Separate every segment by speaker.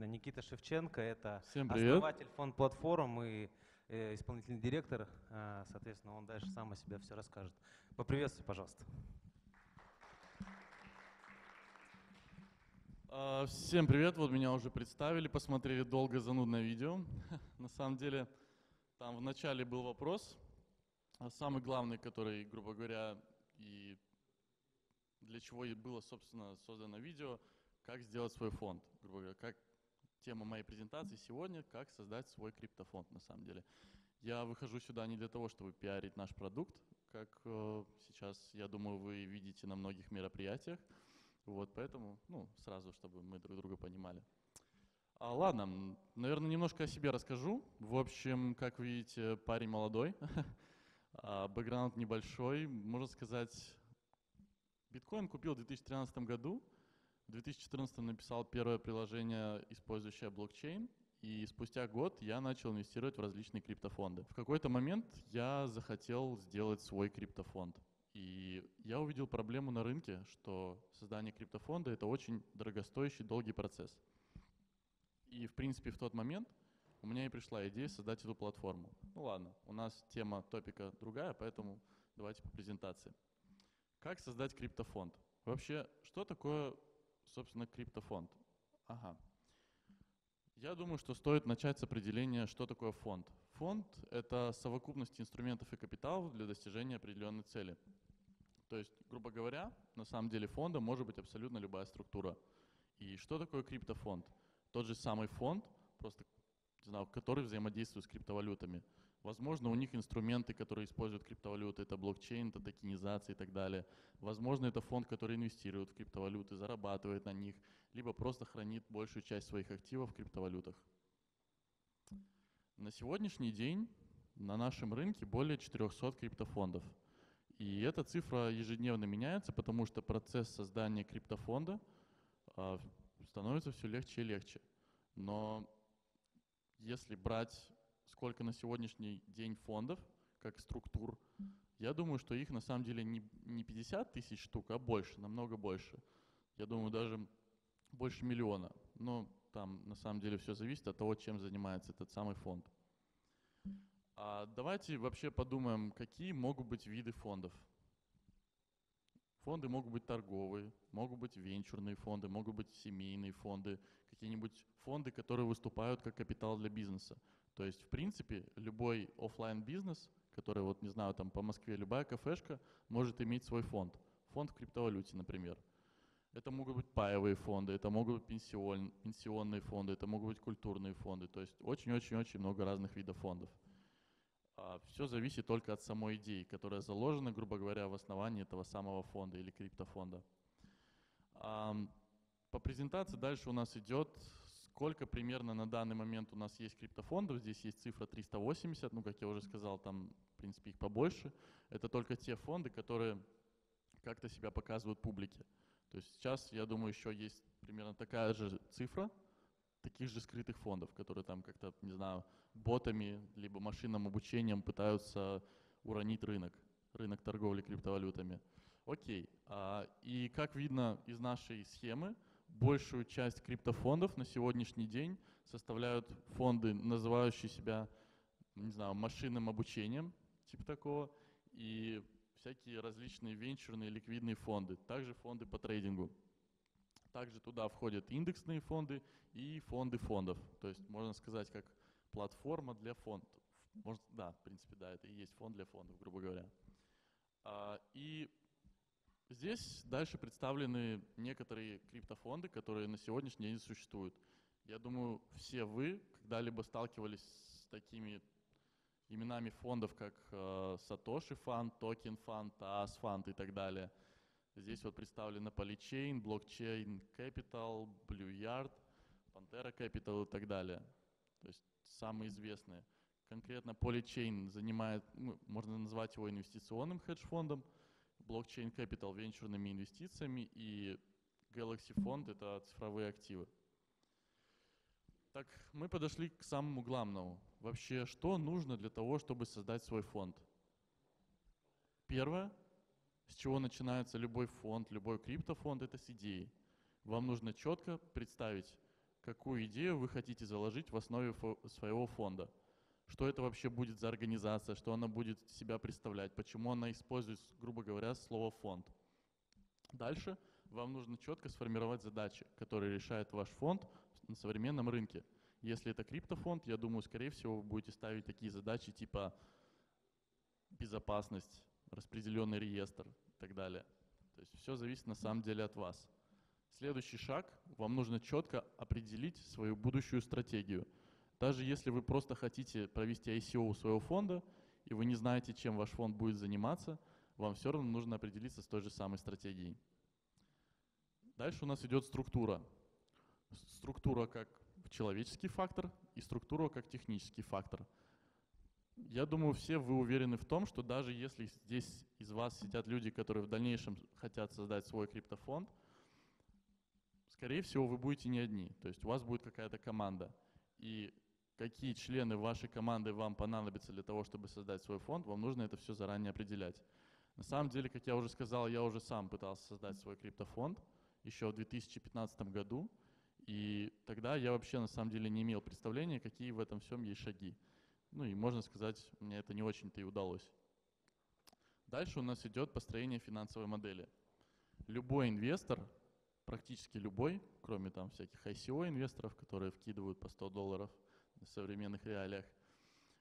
Speaker 1: замечательно. Никита Шевченко — это
Speaker 2: Всем привет.
Speaker 1: основатель фонд «Платформ» и исполнительный директор. Соответственно, он дальше сам о себе все расскажет. Поприветствуй, пожалуйста.
Speaker 2: Всем привет, вот меня уже представили, посмотрели долго занудное видео. На самом деле, там в начале был вопрос, самый главный, который, грубо говоря, и для чего и было, собственно, создано видео, как сделать свой фонд, грубо говоря, как тема моей презентации сегодня, как создать свой криптофонд, на самом деле. Я выхожу сюда не для того, чтобы пиарить наш продукт, как сейчас, я думаю, вы видите на многих мероприятиях. Вот, поэтому, сразу, чтобы мы друг друга понимали. Ладно, наверное, немножко о себе расскажу. В общем, как вы видите, парень молодой, бэкграунд небольшой. Можно сказать, биткоин купил в 2013 году, в 2014 написал первое приложение, использующее блокчейн, и спустя год я начал инвестировать в различные криптофонды. В какой-то момент я захотел сделать свой криптофонд. И я увидел проблему на рынке, что создание криптофонда — это очень дорогостоящий, долгий процесс. И, в принципе, в тот момент у меня и пришла идея создать эту платформу. Ну ладно, у нас тема топика другая, поэтому давайте по презентации. Как создать криптофонд? Вообще, что такое, собственно, криптофонд? Ага. Я думаю, что стоит начать с определения, что такое фонд. Фонд — это совокупность инструментов и капиталов для достижения определенной цели. То есть, грубо говоря, на самом деле фондом может быть абсолютно любая структура. И что такое криптофонд? Тот же самый фонд, просто, не знаю, который взаимодействует с криптовалютами. Возможно, у них инструменты, которые используют криптовалюты, это блокчейн, это токенизация и так далее. Возможно, это фонд, который инвестирует в криптовалюты, зарабатывает на них, либо просто хранит большую часть своих активов в криптовалютах. На сегодняшний день на нашем рынке более 400 криптофондов. И эта цифра ежедневно меняется, потому что процесс создания криптофонда становится все легче и легче. Но если брать, сколько на сегодняшний день фондов, как структур, я думаю, что их на самом деле не 50 тысяч штук, а больше, намного больше. Я думаю, даже больше миллиона. Но там на самом деле все зависит от того, чем занимается этот самый фонд. Давайте вообще подумаем, какие могут быть виды фондов. Фонды могут быть торговые, могут быть венчурные фонды, могут быть семейные фонды, какие-нибудь фонды, которые выступают как капитал для бизнеса. То есть, в принципе, любой офлайн бизнес, который, вот не знаю, там по Москве любая кафешка, может иметь свой фонд. Фонд в криптовалюте, например. Это могут быть паевые фонды, это могут быть пенсионные фонды, это могут быть культурные фонды. То есть очень-очень-очень много разных видов фондов. Все зависит только от самой идеи, которая заложена, грубо говоря, в основании этого самого фонда или криптофонда. По презентации дальше у нас идет, сколько примерно на данный момент у нас есть криптофондов. Здесь есть цифра 380, как я уже сказал, там, в принципе, их побольше. Это только те фонды, которые как-то себя показывают публике. То есть сейчас, я думаю, еще есть примерно такая же цифра, таких же скрытых фондов, которые там как-то, не знаю, ботами либо машинным обучением пытаются уронить рынок торговли криптовалютами. Окей. И как видно из нашей схемы, большую часть криптофондов на сегодняшний день составляют фонды, называющие себя, не знаю, машинным обучением, типа такого, и всякие различные венчурные ликвидные фонды, также фонды по трейдингу. Также туда входят индексные фонды и фонды фондов. То есть можно сказать, как платформа для фондов. Да, в принципе, да, это и есть фонд для фондов, грубо говоря. И здесь дальше представлены некоторые криптофонды, которые на сегодняшний день существуют. Я думаю, все вы когда-либо сталкивались с такими именами фондов, как Satoshi Fund, Token Fund, TAS Fund и так далее. Здесь вот представлено Polychain, Blockchain Capital, Blue Yard, Pantera Capital и так далее. То есть самые известные. Конкретно Polychain занимает, можно назвать его инвестиционным хедж-фондом, Blockchain Capital — венчурными инвестициями, и Galaxy Fund — это цифровые активы. Так, мы подошли к самому главному. Вообще, что нужно для того, чтобы создать свой фонд? Первое, с чего начинается любой фонд, любой криптофонд, это с идеи. Вам нужно четко представить, какую идею вы хотите заложить в основе своего фонда. Что это вообще будет за организация, что она будет себя представлять, почему она использует, грубо говоря, слово «фонд». Дальше вам нужно четко сформировать задачи, которые решает ваш фонд на современном рынке. Если это криптофонд, я думаю, скорее всего, вы будете ставить такие задачи типа безопасность, распределенный реестр и так далее. То есть все зависит на самом деле от вас. Следующий шаг, вам нужно четко определить свою будущую стратегию. Даже если вы просто хотите провести ICO у своего фонда, и вы не знаете, чем ваш фонд будет заниматься, вам все равно нужно определиться с той же самой стратегией. Дальше у нас идет структура. Структура как человеческий фактор и структура как технический фактор. Я думаю, все вы уверены в том, что даже если здесь из вас сидят люди, которые в дальнейшем хотят создать свой криптофонд, скорее всего, вы будете не одни. То есть у вас будет какая-то команда. И какие члены вашей команды вам понадобятся для того, чтобы создать свой фонд, вам нужно это все заранее определять. На самом деле, как я уже сказал, я уже сам пытался создать свой криптофонд еще в 2015 году. И тогда я вообще на самом деле не имел представления, какие в этом всем есть шаги. Ну и можно сказать, мне это не очень-то и удалось. Дальше у нас идет построение финансовой модели. Любой инвестор, практически любой, кроме там всяких ICO инвесторов, которые вкидывают по $100 в современных реалиях,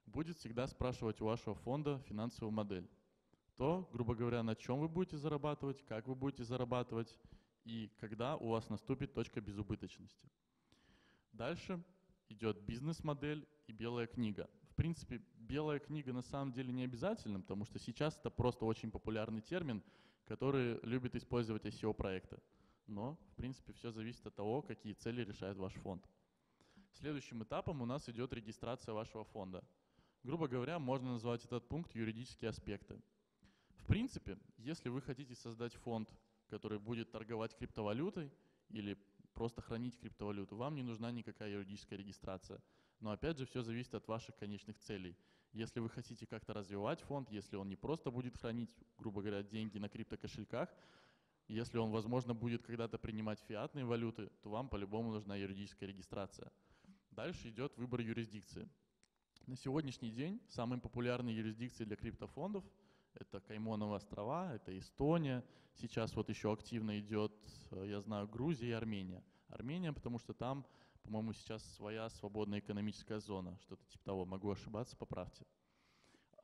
Speaker 2: будет всегда спрашивать у вашего фонда финансовую модель. То, грубо говоря, на чем вы будете зарабатывать, как вы будете зарабатывать и когда у вас наступит точка безубыточности. Дальше идет бизнес-модель и белая книга. В принципе, белая книга на самом деле не обязательна, потому что сейчас это просто очень популярный термин, который любит использовать ICO-проекты. Но, в принципе, все зависит от того, какие цели решает ваш фонд. Следующим этапом у нас идет регистрация вашего фонда. Грубо говоря, можно назвать этот пункт юридические аспекты. В принципе, если вы хотите создать фонд, который будет торговать криптовалютой или просто хранить криптовалюту, вам не нужна никакая юридическая регистрация. Но опять же, все зависит от ваших конечных целей. Если вы хотите как-то развивать фонд, если он не просто будет хранить, грубо говоря, деньги на криптокошельках, если он, возможно, будет когда-то принимать фиатные валюты, то вам по-любому нужна юридическая регистрация. Дальше идет выбор юрисдикции. На сегодняшний день самые популярные юрисдикции для криптофондов — это Каймановы острова, это Эстония. Сейчас вот еще активно идет, я знаю, Грузия и Армения. Армения, потому что там, по-моему, сейчас своя свободная экономическая зона, что-то типа того, могу ошибаться, поправьте.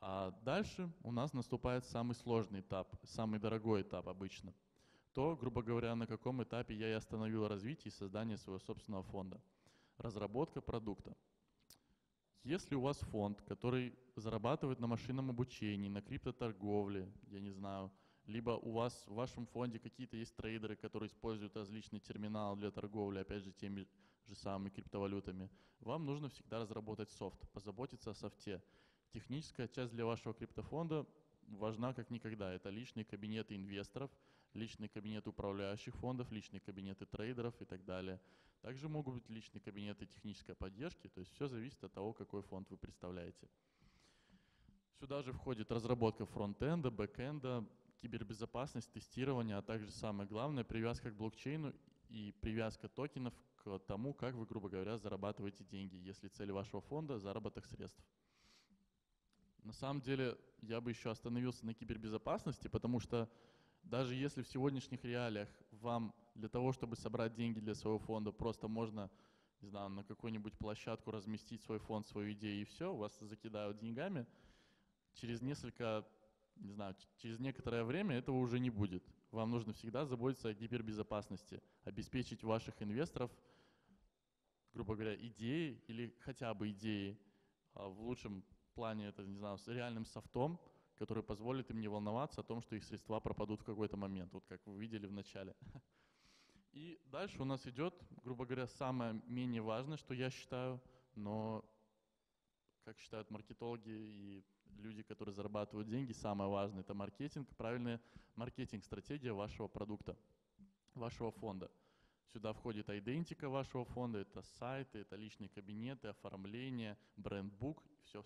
Speaker 2: А дальше у нас наступает самый сложный этап, самый дорогой этап обычно. То, грубо говоря, на каком этапе я и остановил развитие и создание своего собственного фонда. Разработка продукта. Если у вас фонд, который зарабатывает на машинном обучении, на криптоторговле, я не знаю, либо у вас в вашем фонде какие-то есть трейдеры, которые используют различные терминалы для торговли, опять же, теми же самыми криптовалютами, вам нужно всегда разработать софт, позаботиться о софте. Техническая часть для вашего криптофонда важна как никогда. Это личные кабинеты инвесторов, личные кабинеты управляющих фондов, личные кабинеты трейдеров и так далее. Также могут быть личные кабинеты технической поддержки, то есть все зависит от того, какой фонд вы представляете. Сюда же входит разработка фронтенда, бэкенда, кибербезопасность, тестирование, а также самое главное — привязка к блокчейну и привязка токенов к тому, как вы, грубо говоря, зарабатываете деньги, если цель вашего фонда — заработок средств. На самом деле, я бы еще остановился на кибербезопасности, потому что даже если в сегодняшних реалиях вам для того, чтобы собрать деньги для своего фонда, просто можно, не знаю, на какую-нибудь площадку разместить свой фонд, свою идею, и все, вас закидают деньгами, через через некоторое время этого уже не будет. Вам нужно всегда заботиться о кибербезопасности, обеспечить ваших инвесторов, грубо говоря, идеей или хотя бы идеей, в лучшем плане это, не знаю, с реальным софтом, который позволит им не волноваться о том, что их средства пропадут в какой-то момент, вот как вы видели в начале. И дальше у нас идет, грубо говоря, самое менее важное, что я считаю, но, как считают маркетологи и люди, которые зарабатывают деньги, самое важное — это маркетинг, правильная маркетинг-стратегия вашего продукта, вашего фонда. Сюда входит идентика вашего фонда, это сайты, это личные кабинеты, оформление, брендбук, все.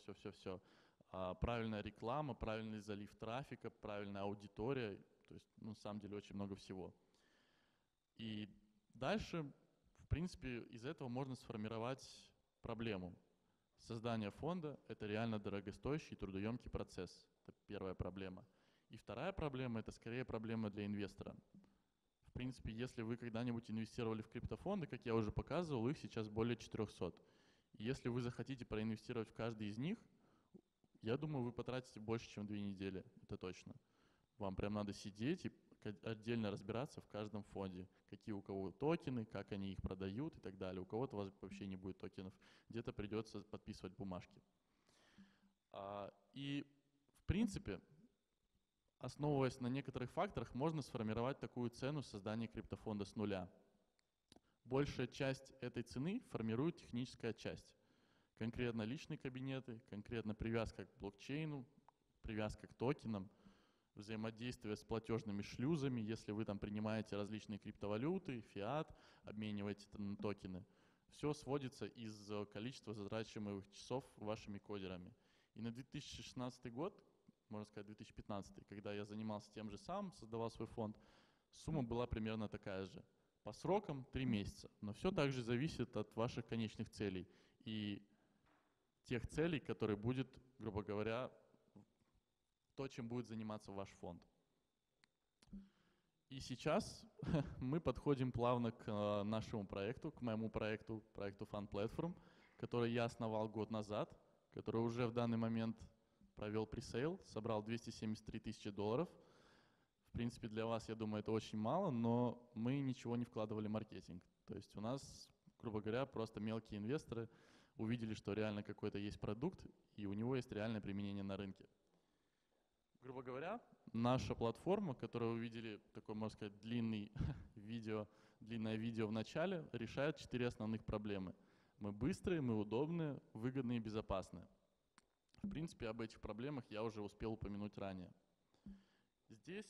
Speaker 2: Правильная реклама, правильный залив трафика, правильная аудитория, то есть, на самом деле, очень много всего. И дальше, в принципе, из этого можно сформировать проблему. Создание фонда — это реально дорогостоящий и трудоемкий процесс. Это первая проблема. И вторая проблема — это скорее проблема для инвестора. В принципе, если вы когда-нибудь инвестировали в криптофонды, как я уже показывал, их сейчас более 400. И если вы захотите проинвестировать в каждый из них, я думаю, вы потратите больше, чем 2 недели, это точно. Вам прям надо сидеть и отдельно разбираться в каждом фонде, какие у кого токены, как они их продают и так далее. У кого-то у вас вообще не будет токенов, где-то придется подписывать бумажки. И в принципе, основываясь на некоторых факторах, можно сформировать такую цену создания криптофонда с нуля. Большая часть этой цены формирует техническая часть. Конкретно личные кабинеты, конкретно привязка к блокчейну, привязка к токенам, взаимодействие с платежными шлюзами, если вы там принимаете различные криптовалюты, фиат, обмениваете это на токены. Все сводится из количества затрачиваемых часов вашими кодерами. И на 2016 год, можно сказать 2015, когда я занимался тем же самым, создавал свой фонд, сумма была примерно такая же. По срокам 3 месяца, но все также зависит от ваших конечных целей и тех целей, которые будет, грубо говоря, то, чем будет заниматься ваш фонд. И сейчас мы подходим плавно к нашему проекту, к моему проекту Fund Platform, который я основал год назад, который уже в данный момент провел пресейл, собрал $273 тысячи. В принципе, для вас, я думаю, это очень мало, но мы ничего не вкладывали в маркетинг. То есть у нас, грубо говоря, просто мелкие инвесторы увидели, что реально какой-то есть продукт, и у него есть реальное применение на рынке. Грубо говоря, наша платформа, которую вы видели, такое, можно сказать, длинное видео в начале, решает 4 основных проблемы. Мы быстрые, мы удобные, выгодные и безопасные. В принципе, об этих проблемах я уже успел упомянуть ранее. Здесь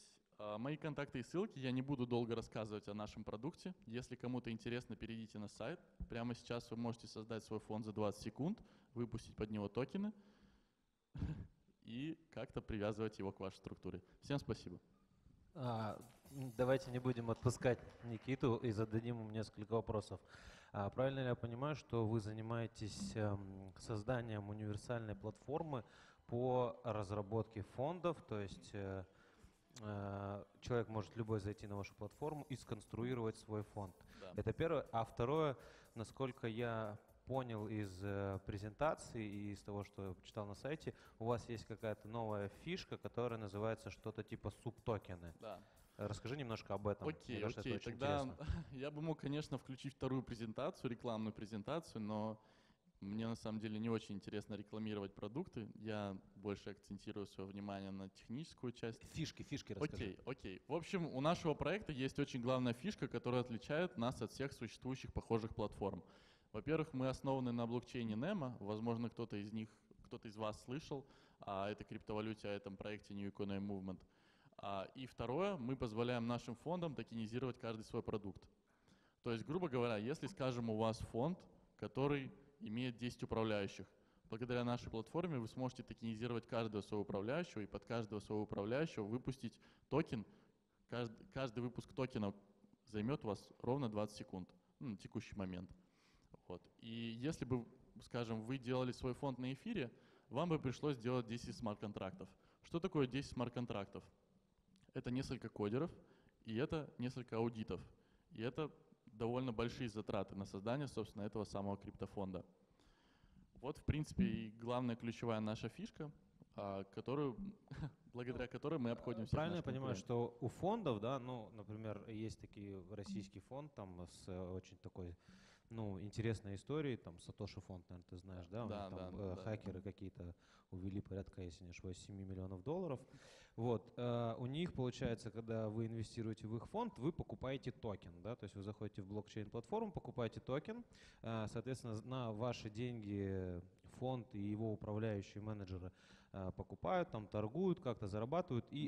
Speaker 2: мои контакты и ссылки, я не буду долго рассказывать о нашем продукте. Если кому-то интересно, перейдите на сайт. Прямо сейчас вы можете создать свой фонд за 20 секунд, выпустить под него токены и как-то привязывать его к вашей структуре. Всем спасибо.
Speaker 1: Давайте не будем отпускать Никиту и зададим ему несколько вопросов. Правильно ли я понимаю, что вы занимаетесь созданием универсальной платформы по разработке фондов, то есть человек может любой зайти на вашу платформу и сконструировать свой фонд?
Speaker 2: Да.
Speaker 1: Это первое. А второе, насколько я понял из презентации и из того, что я почитал на сайте, у вас есть какая-то новая фишка, которая называется что-то типа субтокены.
Speaker 2: Да.
Speaker 1: Расскажи немножко об этом.
Speaker 2: Окей,
Speaker 1: Мне кажется, это очень
Speaker 2: тогда
Speaker 1: интересно.
Speaker 2: я бы мог, конечно, включить вторую презентацию, рекламную презентацию, но мне на самом деле не очень интересно рекламировать продукты. Я больше акцентирую свое внимание на техническую часть.
Speaker 1: Фишки расскажи.
Speaker 2: Окей. В общем, у нашего проекта есть очень главная фишка, которая отличает нас от всех существующих похожих платформ. Во-первых, мы основаны на блокчейне NEMA. Возможно, кто-то из вас слышал о этой криптовалюте, о этом проекте New Economy Movement. И второе, мы позволяем нашим фондам токенизировать каждый свой продукт. То есть, грубо говоря, если, скажем, у вас фонд, который имеет 10 управляющих, благодаря нашей платформе вы сможете токенизировать каждого своего управляющего и под каждого своего управляющего выпустить токен. Каждый выпуск токена займет у вас ровно 20 секунд на текущий момент. Вот. И если бы, скажем, вы делали свой фонд на эфире, вам бы пришлось сделать 10 смарт-контрактов. Что такое 10 смарт-контрактов? Это несколько кодеров, и это несколько аудитов. И это довольно большие затраты на создание, собственно, этого самого криптофонда. Вот, в принципе, и главная ключевая наша фишка, благодаря которой мы обходим всех
Speaker 1: Правильно я
Speaker 2: наших
Speaker 1: понимаю,
Speaker 2: конкурентов.
Speaker 1: что у фондов, да, ну, например, есть такие российский фонд там с очень такой, ну, интересной историей, там Сатоши фонд, наверное, ты знаешь, да? У них там хакеры какие-то увели порядка, если не ошибаюсь, $7 миллионов. Вот, у них, получается, когда вы инвестируете в их фонд, вы покупаете токен, да, то есть вы заходите в блокчейн-платформу, покупаете токен, соответственно, на ваши деньги фонд и его управляющие менеджеры покупают, там торгуют, как-то зарабатывают, и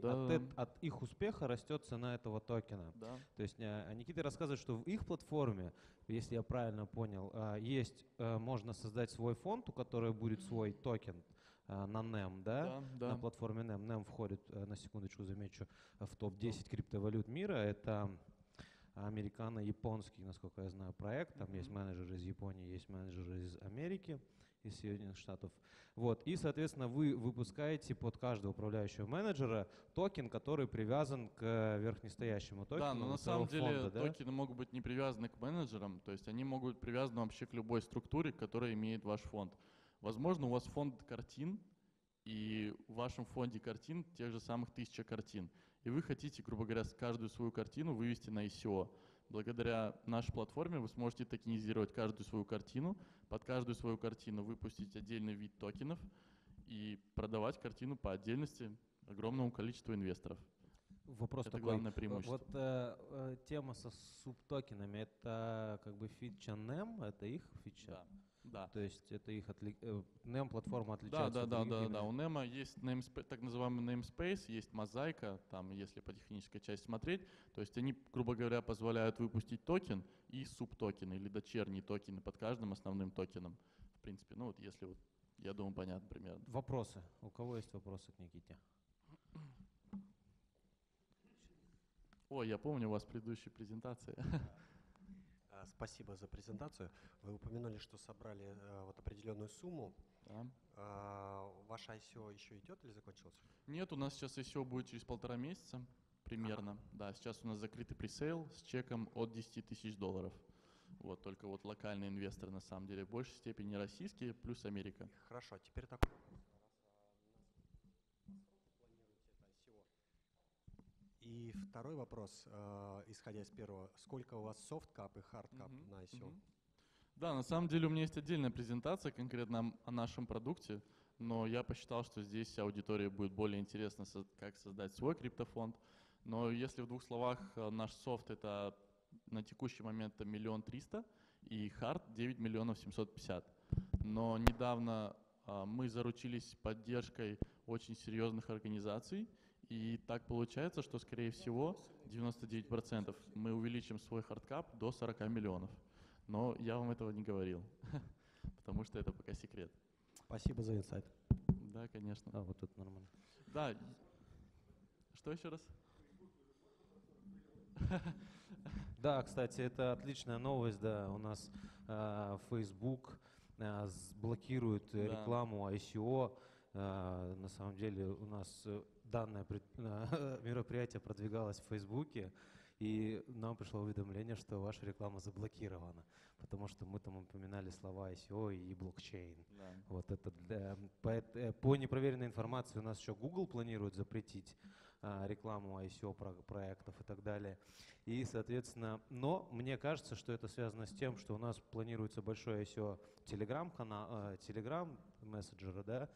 Speaker 1: от их успеха растет цена этого токена.
Speaker 2: Да.
Speaker 1: То есть Никита рассказывает, что в их платформе, если я правильно понял, можно создать свой фонд, у которого будет свой токен на NEM, да? На платформе NEM. NEM входит, на секундочку замечу, в топ-10 криптовалют мира. Это американо-японский, насколько я знаю, проект. Там есть менеджеры из Японии, есть менеджеры из Америки, из Соединенных Штатов. Вот. И, соответственно, вы выпускаете под каждого управляющего менеджера токен, который привязан к верхнестоящему токену.
Speaker 2: Да, но на самом деле токены могут быть не привязаны к менеджерам, то есть они могут быть привязаны вообще к любой структуре, которая имеет ваш фонд. Возможно, у вас фонд картин, и в вашем фонде картин тех же самых 1000 картин. И вы хотите, грубо говоря, каждую свою картину вывести на ICO. Благодаря нашей платформе вы сможете токенизировать каждую свою картину, под каждую свою картину выпустить отдельный вид токенов и продавать картину по отдельности огромному количеству инвесторов.
Speaker 1: Вопрос
Speaker 2: это
Speaker 1: такой,
Speaker 2: главное преимущество.
Speaker 1: Вот тема со субтокенами, это как бы фича NEM, это их фича?
Speaker 2: Да.
Speaker 1: То есть это их NEM платформа отличается?
Speaker 2: Да. У NEM есть так называемый namespace, есть мозаика, там, если по технической части смотреть. То есть они, грубо говоря, позволяют выпустить токен и субтокены или дочерние токены под каждым основным токеном. В принципе, ну вот если вот, я думаю, понятно примерно.
Speaker 1: Вопросы? У кого есть вопросы к Никите?
Speaker 2: Ой, я помню у вас предыдущие презентации.
Speaker 3: Спасибо за презентацию. Вы упомянули, что собрали вот определенную сумму.
Speaker 2: Да.
Speaker 3: Ваше ICO еще идет или закончилось?
Speaker 2: Нет, у нас сейчас ICO будет через 1,5 месяца примерно. Да, сейчас у нас закрытый пресейл с чеком от $10 000. Вот, только вот локальные инвесторы на самом деле в большей степени российские, плюс Америка.
Speaker 3: Хорошо, теперь такой вопрос. И второй вопрос, исходя из первого, сколько у вас софткап и хардкап на ICO?
Speaker 2: Да, на самом деле у меня есть отдельная презентация конкретно о нашем продукте, но я посчитал, что здесь аудитории будет более интересно, как создать свой криптофонд. Но если в 2 словах, наш софт это на текущий момент это 1 300 000 и хард 9 750 000. Но недавно мы заручились поддержкой очень серьезных организаций, и так получается, что, скорее всего, 99% мы увеличим свой хардкап до 40 миллионов. Но я вам этого не говорил, потому что это пока секрет.
Speaker 3: Спасибо за инсайт.
Speaker 2: Да, конечно.
Speaker 1: Вот тут нормально.
Speaker 2: Да. Что еще раз?
Speaker 1: Да, кстати, это отличная новость, да, у нас Facebook блокирует рекламу ICO. На самом деле у нас данное мероприятие продвигалось в Фейсбуке, и нам пришло уведомление, что ваша реклама заблокирована, потому что мы там упоминали слова ICO и блокчейн.
Speaker 2: Да.
Speaker 1: Вот это по непроверенной информации у нас еще Google планирует запретить рекламу ICO проектов и так далее. И, соответственно, но мне кажется, что это связано с тем, что у нас планируется большой ICO Telegram мессенджера, да?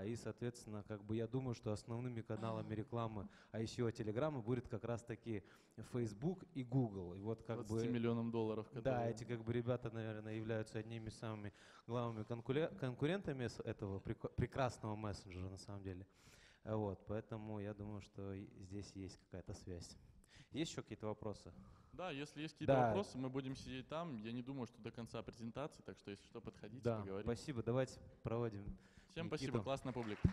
Speaker 1: И, соответственно, как бы я думаю, что основными каналами рекламы ICO Telegram будет как раз-таки Facebook и Google. И вот как бы
Speaker 2: $20 миллионов.
Speaker 1: Да, эти как бы ребята, наверное, являются одними из самыми главными конкурентами этого прекрасного мессенджера на самом деле. Вот, поэтому я думаю, что здесь есть какая-то связь. Есть еще какие-то вопросы?
Speaker 2: Да, если есть какие-то вопросы, мы будем сидеть там. Я не думаю, что до конца презентации, так что если что, подходите, поговорим.
Speaker 1: Спасибо, давайте проводим.
Speaker 2: Всем спасибо, классная публика.